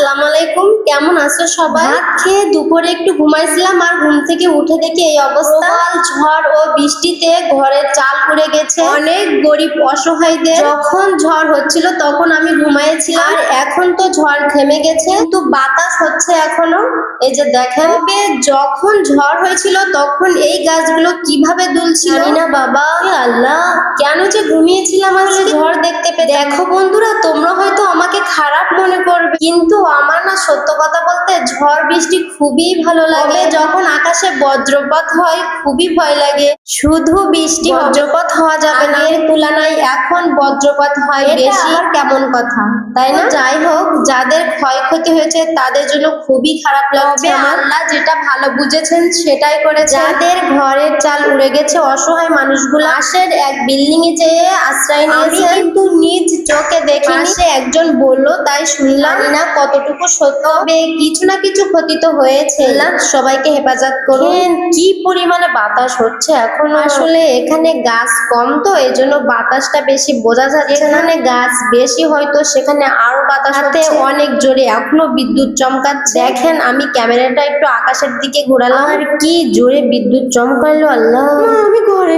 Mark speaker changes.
Speaker 1: আসসালামু আলাইকুম, কেমন আছো সবাই? ভাত খেয়ে দুপুরে একটু ঘুমাইছিলাম আর ঘুম থেকে উঠে দেখি এই অবস্থা। প্রবল ঝড় ও বৃষ্টিতে ঘরের চাল উড়ে গেছে। অনেক গরিব অসহায়দের যখন ঝড় হচ্ছিল তখন আমি ঘুমাইছিলাম, আর এখন তো ঝড় থেমে গেছে, কিন্তু বাতাস হচ্ছে এখনো। এই যে দেখেন, তবে যখন ঝড় হয়েছিল তখন এই গাছগুলো কিভাবে দুলছিল জানি না বাবা। হে আল্লাহ, কেন যে ঘুমিয়েছিলাম আসলে ঝড় দেখতে পেয়ে। দেখো বন্ধুরা, তোমরা হয়তো আমাকে খারাপ মনে করবে, কিন্তু আমার না সত্য কথা বলতে ঝড় বৃষ্টি খুবই ভালো লাগে। যখন আকাশে বজ্রপাত হয় খুবই ভয় লাগে। শুধু বৃষ্টি বজ্রপাত হওয়া যাবে না, এর তুলনায় এখন বজ্রপাত হয় বেশি। আর কেমন কথা, তাই না? যাই হোক, যাদের ক্ষয়ক্ষতি হয়েছে তাদের জন্য খুবই খারাপ লাগছে। আল্লাহ যেটা ভালো বুঝেছেন সেটাই করেছে। যাদের ঘরের চাল উড়ে গেছে, অসহায় মানুষগুলো পাশের এক বিল্ডিং এ যেয়ে আশ্রয় নিয়েছে, কিন্তু নিজ চোখে দেখিনি। সে একজন বললো তাই শুনলাম, না কতটুকু সত্য, কিছু না কিছু ক্ষতি তো হয়েছে। সবাইকে হেফাজত করুন। কি পরিমাণে বাতাস হচ্ছে এখন, আসলে এখানে গাছ কম তো এজন্য বাতাসটা বেশি বোঝা যাচ্ছে। এখানে গাছ বেশি হয়তো সেখানে আরো বাতাস হচ্ছে অনেক জোরে। এখনো বিদ্যুৎ চমকাচ্ছে। দেখেন, আমি ক্যামেরাটা একটু আকাশের দিকে ঘোরালাম আর কি জোরে বিদ্যুৎ চমকালো। আল্লাহ, আমি ঘরে